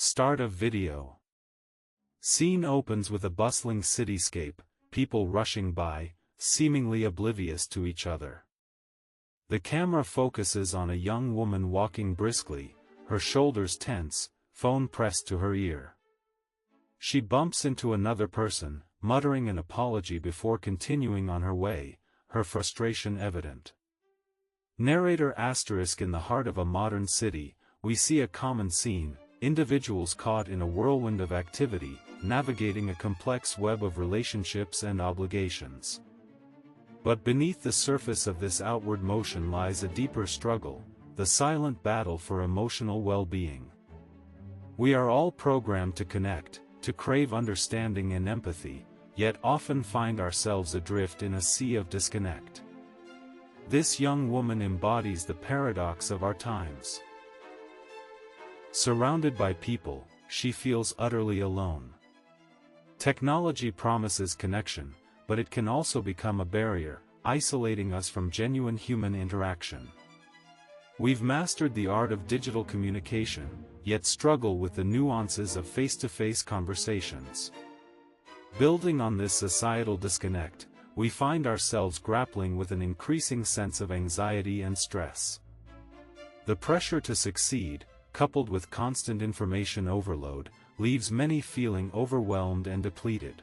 Start of video. Scene opens with a bustling cityscape, people rushing by, seemingly oblivious to each other. The camera focuses on a young woman walking briskly, her shoulders tense, phone pressed to her ear. She bumps into another person, muttering an apology before continuing on her way, her frustration evident. Narrator **. In the heart of a modern city, we see a common scene, individuals caught in a whirlwind of activity, navigating a complex web of relationships and obligations. But beneath the surface of this outward motion lies a deeper struggle, the silent battle for emotional well-being. We are all programmed to connect, to crave understanding and empathy, yet often find ourselves adrift in a sea of disconnect. This young woman embodies the paradox of our times. Surrounded by people, she feels utterly alone. Technology promises connection, but it can also become a barrier, isolating us from genuine human interaction. We've mastered the art of digital communication, yet struggle with the nuances of face-to-face conversations. Building on this societal disconnect, we find ourselves grappling with an increasing sense of anxiety and stress. The pressure to succeed, coupled with constant information overload, leaves many feeling overwhelmed and depleted.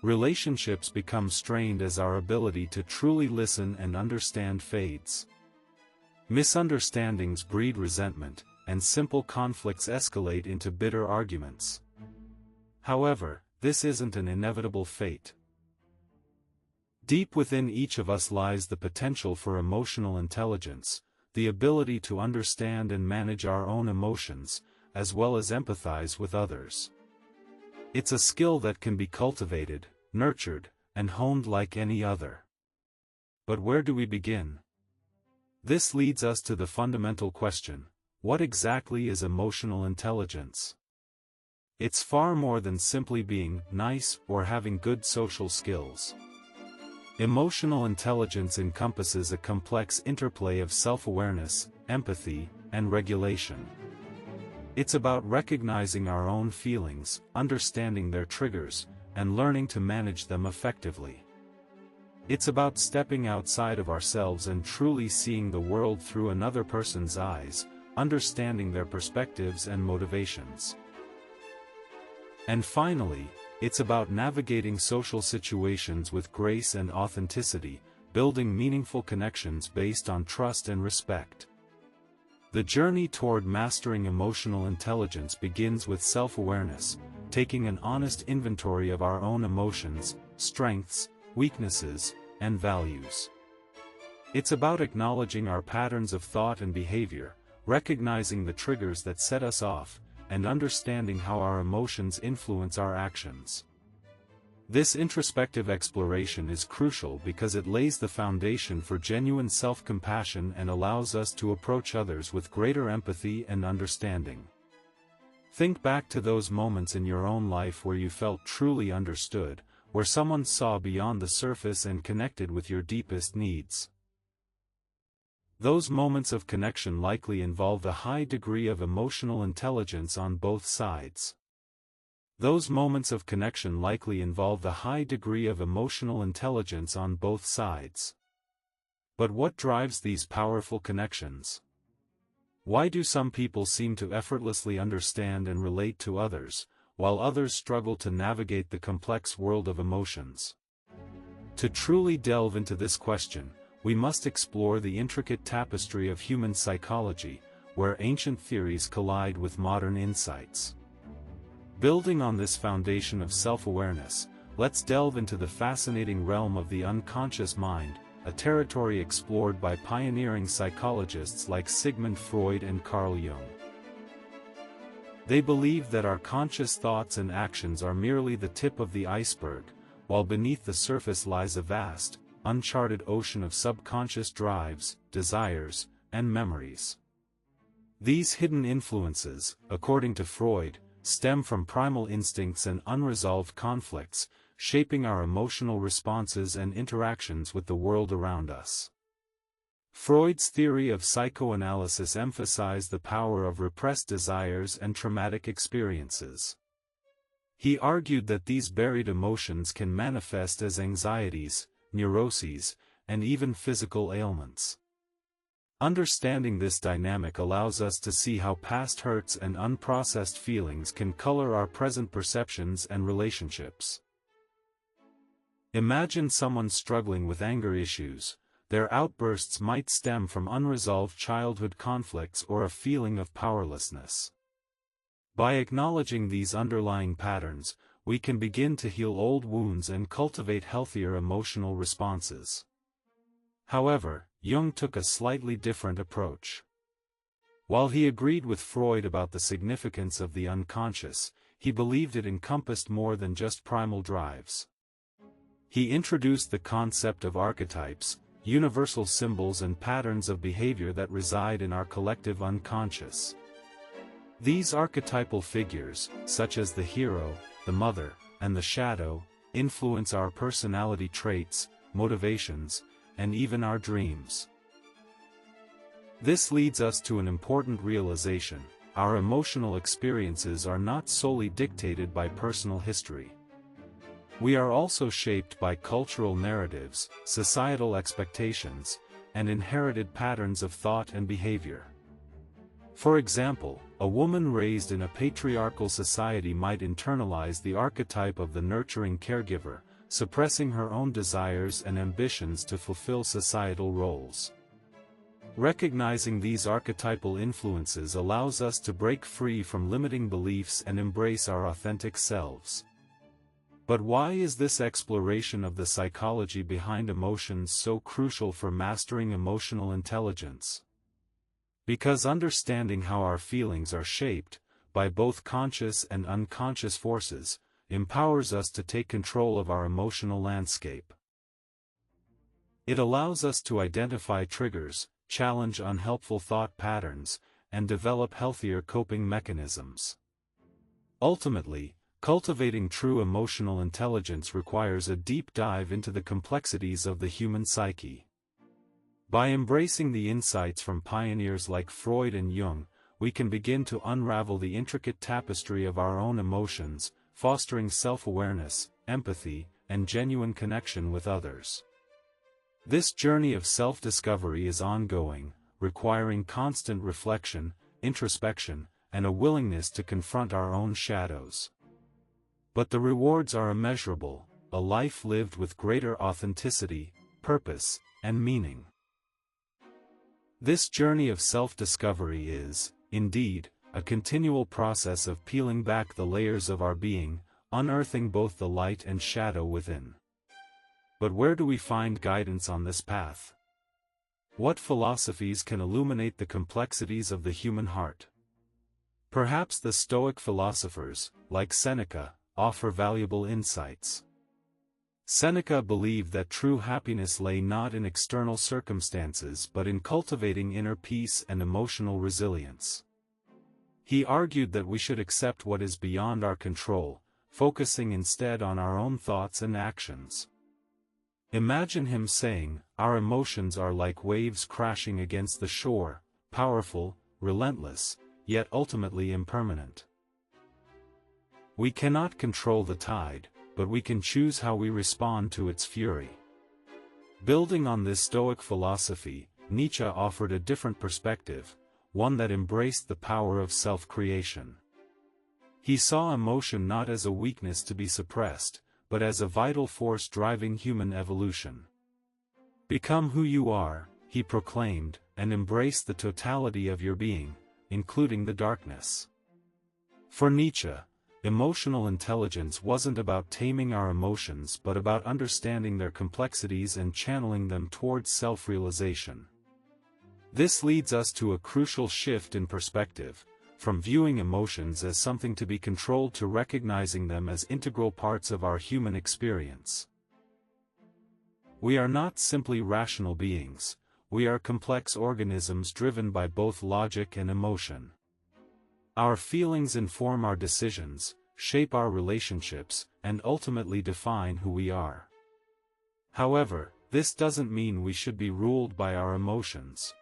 Relationships become strained as our ability to truly listen and understand fades. Misunderstandings breed resentment, and simple conflicts escalate into bitter arguments. However, this isn't an inevitable fate. Deep within each of us lies the potential for emotional intelligence, the ability to understand and manage our own emotions, as well as empathize with others. It's a skill that can be cultivated, nurtured, and honed like any other. But where do we begin? This leads us to the fundamental question: what exactly is emotional intelligence? It's far more than simply being nice or having good social skills. Emotional intelligence encompasses a complex interplay of self-awareness, empathy, and regulation. It's about recognizing our own feelings, understanding their triggers, and learning to manage them effectively. It's about stepping outside of ourselves and truly seeing the world through another person's eyes, understanding their perspectives and motivations. And finally, it's about navigating social situations with grace and authenticity, building meaningful connections based on trust and respect. The journey toward mastering emotional intelligence begins with self-awareness, taking an honest inventory of our own emotions, strengths, weaknesses, and values. It's about acknowledging our patterns of thought and behavior, recognizing the triggers that set us off, and understanding how our emotions influence our actions. This introspective exploration is crucial because it lays the foundation for genuine self-compassion and allows us to approach others with greater empathy and understanding. Think back to those moments in your own life where you felt truly understood, where someone saw beyond the surface and connected with your deepest needs. Those moments of connection likely involved a high degree of emotional intelligence on both sides. Those moments of connection likely involved a high degree of emotional intelligence on both sides. But what drives these powerful connections? Why do some people seem to effortlessly understand and relate to others, while others struggle to navigate the complex world of emotions? To truly delve into this question, we must explore the intricate tapestry of human psychology, where ancient theories collide with modern insights. Building on this foundation of self-awareness, let's delve into the fascinating realm of the unconscious mind, a territory explored by pioneering psychologists like Sigmund Freud and Carl Jung. They believe that our conscious thoughts and actions are merely the tip of the iceberg, while beneath the surface lies a vast, uncharted ocean of subconscious drives, desires, and memories. These hidden influences, according to Freud, stem from primal instincts and unresolved conflicts, shaping our emotional responses and interactions with the world around us. Freud's theory of psychoanalysis emphasized the power of repressed desires and traumatic experiences. He argued that these buried emotions can manifest as anxieties, neuroses, and even physical ailments. Understanding this dynamic allows us to see how past hurts and unprocessed feelings can color our present perceptions and relationships. Imagine someone struggling with anger issues. Their outbursts might stem from unresolved childhood conflicts or a feeling of powerlessness. By acknowledging these underlying patterns, we can begin to heal old wounds and cultivate healthier emotional responses. However, Jung took a slightly different approach. While he agreed with Freud about the significance of the unconscious, he believed it encompassed more than just primal drives. He introduced the concept of archetypes, universal symbols and patterns of behavior that reside in our collective unconscious. These archetypal figures, such as the hero, the mother, and the shadow, influence our personality traits, motivations, and even our dreams. This leads us to an important realization: our emotional experiences are not solely dictated by personal history. We are also shaped by cultural narratives, societal expectations, and inherited patterns of thought and behavior. For example, a woman raised in a patriarchal society might internalize the archetype of the nurturing caregiver, suppressing her own desires and ambitions to fulfill societal roles. Recognizing these archetypal influences allows us to break free from limiting beliefs and embrace our authentic selves. But why is this exploration of the psychology behind emotions so crucial for mastering emotional intelligence? Because understanding how our feelings are shaped, by both conscious and unconscious forces, empowers us to take control of our emotional landscape. It allows us to identify triggers, challenge unhelpful thought patterns, and develop healthier coping mechanisms. Ultimately, cultivating true emotional intelligence requires a deep dive into the complexities of the human psyche. By embracing the insights from pioneers like Freud and Jung, we can begin to unravel the intricate tapestry of our own emotions, fostering self-awareness, empathy, and genuine connection with others. This journey of self-discovery is ongoing, requiring constant reflection, introspection, and a willingness to confront our own shadows. But the rewards are immeasurable: a life lived with greater authenticity, purpose, and meaning. This journey of self-discovery is, indeed, a continual process of peeling back the layers of our being, unearthing both the light and shadow within. But where do we find guidance on this path? What philosophies can illuminate the complexities of the human heart? Perhaps the Stoic philosophers, like Seneca, offer valuable insights. Seneca believed that true happiness lay not in external circumstances but in cultivating inner peace and emotional resilience. He argued that we should accept what is beyond our control, focusing instead on our own thoughts and actions. Imagine him saying, "Our emotions are like waves crashing against the shore, powerful, relentless, yet ultimately impermanent. We cannot control the tide, but we can choose how we respond to its fury." Building on this Stoic philosophy, Nietzsche offered a different perspective, one that embraced the power of self-creation. He saw emotion not as a weakness to be suppressed, but as a vital force driving human evolution. "Become who you are," he proclaimed, "and embrace the totality of your being, including the darkness." For Nietzsche, emotional intelligence wasn't about taming our emotions but about understanding their complexities and channeling them towards self-realization. This leads us to a crucial shift in perspective, from viewing emotions as something to be controlled to recognizing them as integral parts of our human experience. We are not simply rational beings, we are complex organisms driven by both logic and emotion. Our feelings inform our decisions, shape our relationships, and ultimately define who we are. However, this doesn't mean we should be ruled by our emotions.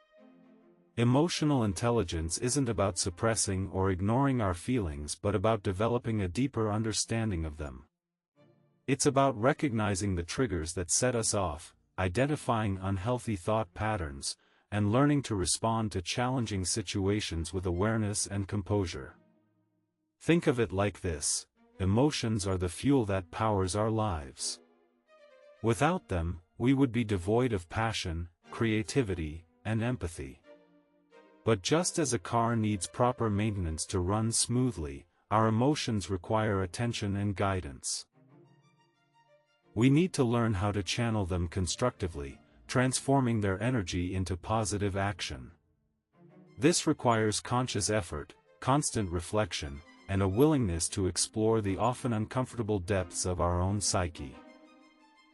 Emotional intelligence isn't about suppressing or ignoring our feelings but about developing a deeper understanding of them. It's about recognizing the triggers that set us off, identifying unhealthy thought patterns, and learning to respond to challenging situations with awareness and composure. Think of it like this: emotions are the fuel that powers our lives. Without them, we would be devoid of passion, creativity, and empathy. But just as a car needs proper maintenance to run smoothly, our emotions require attention and guidance. We need to learn how to channel them constructively, transforming their energy into positive action. This requires conscious effort, constant reflection, and a willingness to explore the often uncomfortable depths of our own psyche.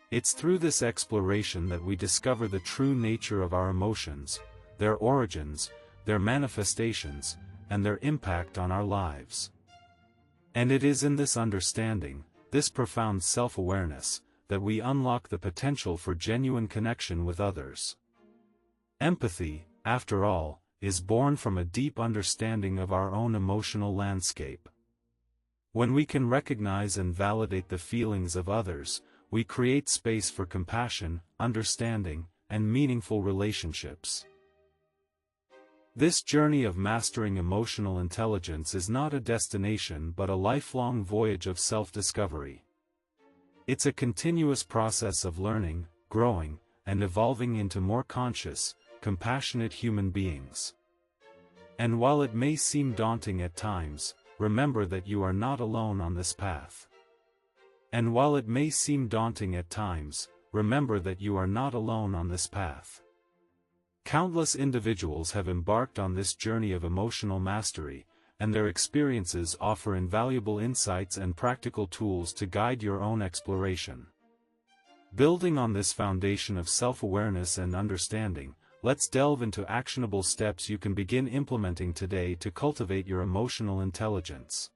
It's through this exploration that we discover the true nature of our emotions, their origins, their manifestations, and their impact on our lives. And it is in this understanding, this profound self-awareness, that we unlock the potential for genuine connection with others. Empathy, after all, is born from a deep understanding of our own emotional landscape. When we can recognize and validate the feelings of others, we create space for compassion, understanding, and meaningful relationships. This journey of mastering emotional intelligence is not a destination but a lifelong voyage of self-discovery. It's a continuous process of learning, growing, and evolving into more conscious, compassionate human beings. And while it may seem daunting at times, remember that you are not alone on this path. And while it may seem daunting at times, remember that you are not alone on this path. Countless individuals have embarked on this journey of emotional mastery, and their experiences offer invaluable insights and practical tools to guide your own exploration. Building on this foundation of self-awareness and understanding, let's delve into actionable steps you can begin implementing today to cultivate your emotional intelligence.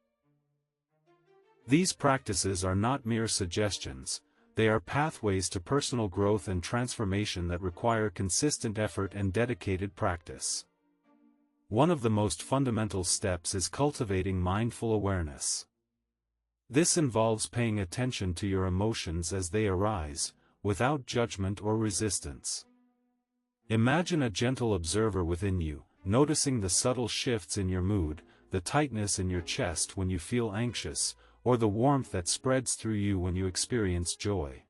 These practices are not mere suggestions, they are pathways to personal growth and transformation that require consistent effort and dedicated practice. One of the most fundamental steps is cultivating mindful awareness. This involves paying attention to your emotions as they arise, without judgment or resistance. Imagine a gentle observer within you, noticing the subtle shifts in your mood, the tightness in your chest when you feel anxious, or the warmth that spreads through you when you experience joy.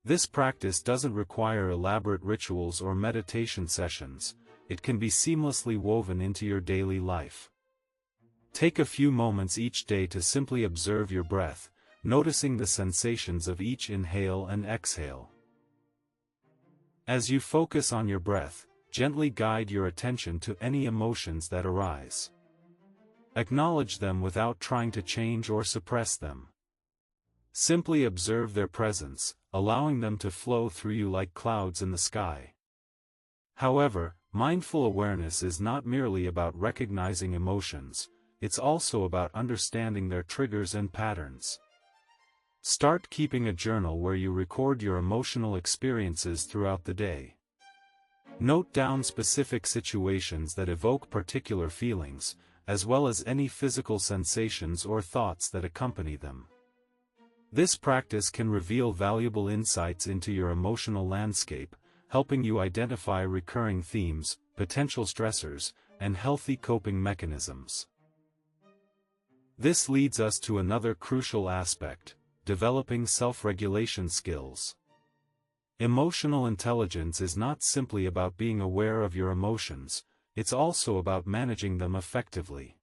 This practice doesn't require elaborate rituals or meditation sessions. It can be seamlessly woven into your daily life. Take a few moments each day to simply observe your breath, noticing the sensations of each inhale and exhale. As you focus on your breath, gently guide your attention to any emotions that arise. Acknowledge them without trying to change or suppress them. Simply observe their presence, allowing them to flow through you like clouds in the sky. However, mindful awareness is not merely about recognizing emotions, it's also about understanding their triggers and patterns. Start keeping a journal where you record your emotional experiences throughout the day. Note down specific situations that evoke particular feelings, as well as any physical sensations or thoughts that accompany them. This practice can reveal valuable insights into your emotional landscape, helping you identify recurring themes, potential stressors, and healthy coping mechanisms. This leads us to another crucial aspect: developing self-regulation skills. Emotional intelligence is not simply about being aware of your emotions, it's also about managing them effectively.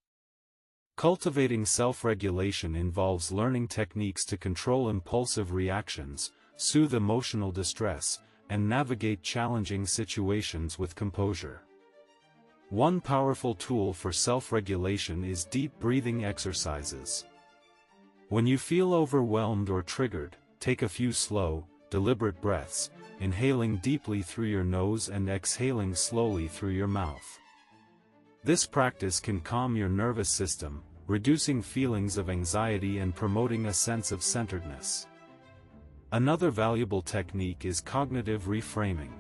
Cultivating self-regulation involves learning techniques to control impulsive reactions, soothe emotional distress, and navigate challenging situations with composure. One powerful tool for self-regulation is deep breathing exercises. When you feel overwhelmed or triggered, take a few slow, deliberate breaths, inhaling deeply through your nose and exhaling slowly through your mouth. This practice can calm your nervous system, reducing feelings of anxiety and promoting a sense of centeredness. Another valuable technique is cognitive reframing.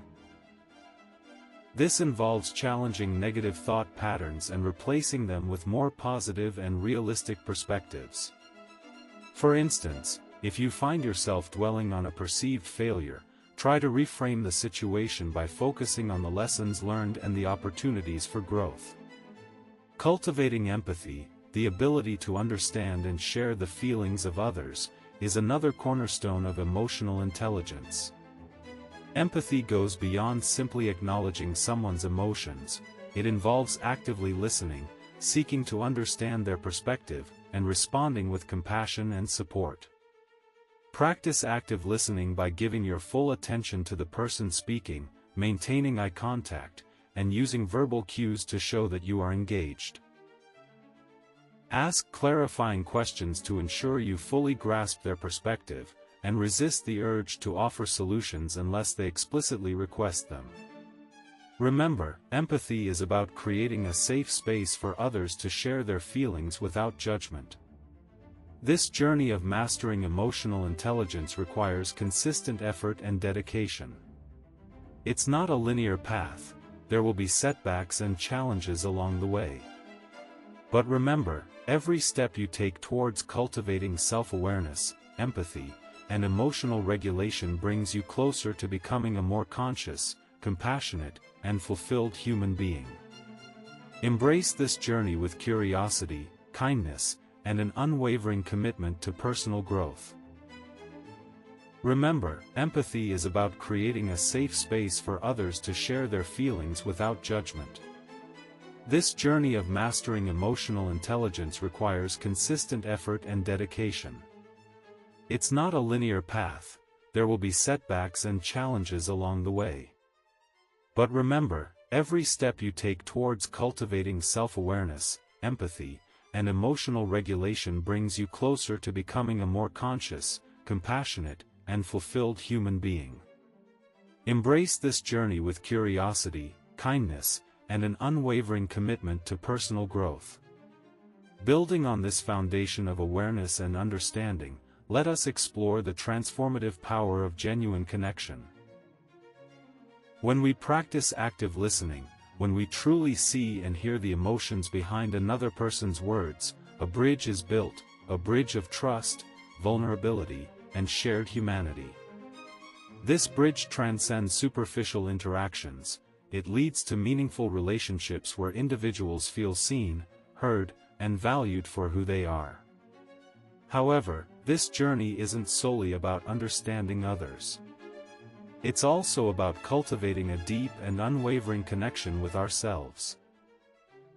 This involves challenging negative thought patterns and replacing them with more positive and realistic perspectives. For instance, if you find yourself dwelling on a perceived failure, try to reframe the situation by focusing on the lessons learned and the opportunities for growth. Cultivating empathy, the ability to understand and share the feelings of others, is another cornerstone of emotional intelligence. Empathy goes beyond simply acknowledging someone's emotions. It involves actively listening, seeking to understand their perspective, and responding with compassion and support. Practice active listening by giving your full attention to the person speaking, maintaining eye contact, and using verbal cues to show that you are engaged. Ask clarifying questions to ensure you fully grasp their perspective, and resist the urge to offer solutions unless they explicitly request them. Remember, empathy is about creating a safe space for others to share their feelings without judgment. This journey of mastering emotional intelligence requires consistent effort and dedication. It's not a linear path. There will be setbacks and challenges along the way. But remember, every step you take towards cultivating self-awareness, empathy, and emotional regulation brings you closer to becoming a more conscious, compassionate, and fulfilled human being. Embrace this journey with curiosity, kindness, and an unwavering commitment to personal growth. Remember, empathy is about creating a safe space for others to share their feelings without judgment. This journey of mastering emotional intelligence requires consistent effort and dedication. It's not a linear path. There will be setbacks and challenges along the way. But remember, every step you take towards cultivating self-awareness, empathy, and emotional regulation brings you closer to becoming a more conscious, compassionate, and fulfilled human being. Embrace this journey with curiosity, kindness, and an unwavering commitment to personal growth. Building on this foundation of awareness and understanding, let us explore the transformative power of genuine connection. When we practice active listening, when we truly see and hear the emotions behind another person's words, a bridge is built, a bridge of trust, vulnerability, and shared humanity. This bridge transcends superficial interactions. It leads to meaningful relationships where individuals feel seen, heard, and valued for who they are. However, this journey isn't solely about understanding others. It's also about cultivating a deep and unwavering connection with ourselves.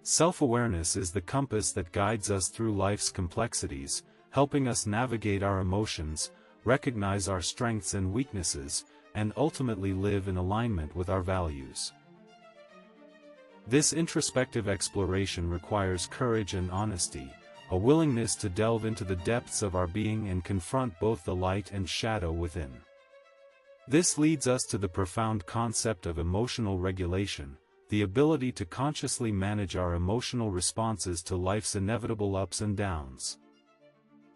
Self-awareness is the compass that guides us through life's complexities, helping us navigate our emotions, recognize our strengths and weaknesses, and ultimately live in alignment with our values. This introspective exploration requires courage and honesty, a willingness to delve into the depths of our being and confront both the light and shadow within. This leads us to the profound concept of emotional regulation, the ability to consciously manage our emotional responses to life's inevitable ups and downs.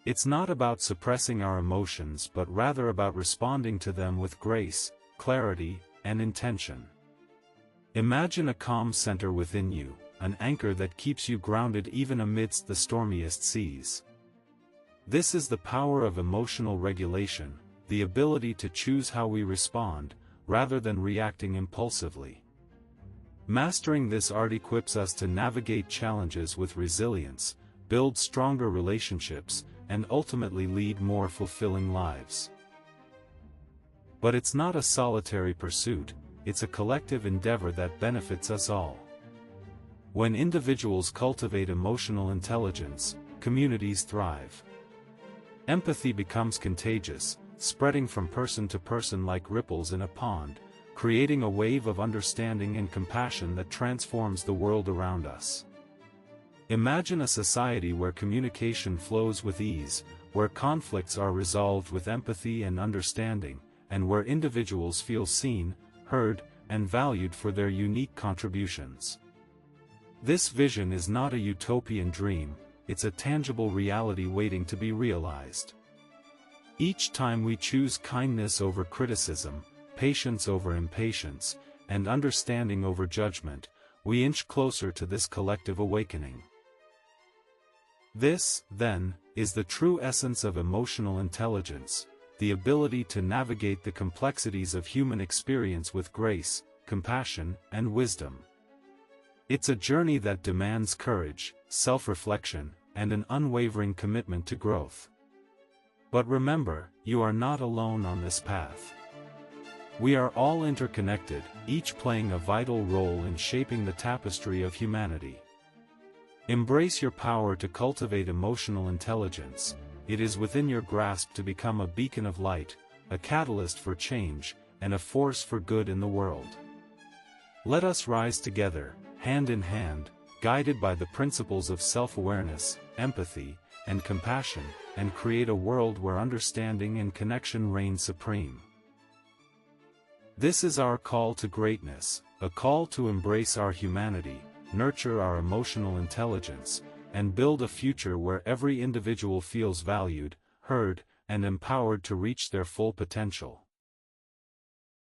It's not about suppressing our emotions but rather about responding to them with grace, clarity, and intention. Imagine a calm center within you, an anchor that keeps you grounded even amidst the stormiest seas. This is the power of emotional regulation, the ability to choose how we respond, rather than reacting impulsively. Mastering this art equips us to navigate challenges with resilience, build stronger relationships, and ultimately lead more fulfilling lives. But it's not a solitary pursuit, it's a collective endeavor that benefits us all. When individuals cultivate emotional intelligence, communities thrive. Empathy becomes contagious, spreading from person to person like ripples in a pond, creating a wave of understanding and compassion that transforms the world around us. Imagine a society where communication flows with ease, where conflicts are resolved with empathy and understanding, and where individuals feel seen, heard, and valued for their unique contributions. This vision is not a utopian dream, it's a tangible reality waiting to be realized. Each time we choose kindness over criticism, patience over impatience, and understanding over judgment, we inch closer to this collective awakening. This, then, is the true essence of emotional intelligence, the ability to navigate the complexities of human experience with grace, compassion, and wisdom. It's a journey that demands courage, self-reflection, and an unwavering commitment to growth. But remember, you are not alone on this path. We are all interconnected, each playing a vital role in shaping the tapestry of humanity. Embrace your power to cultivate emotional intelligence. It is within your grasp to become a beacon of light, a catalyst for change, and a force for good in the world. Let us rise together, hand in hand, guided by the principles of self-awareness, empathy, and compassion, and create a world where understanding and connection reign supreme. This is our call to greatness, a call to embrace our humanity, nurture our emotional intelligence, and build a future where every individual feels valued, heard, and empowered to reach their full potential.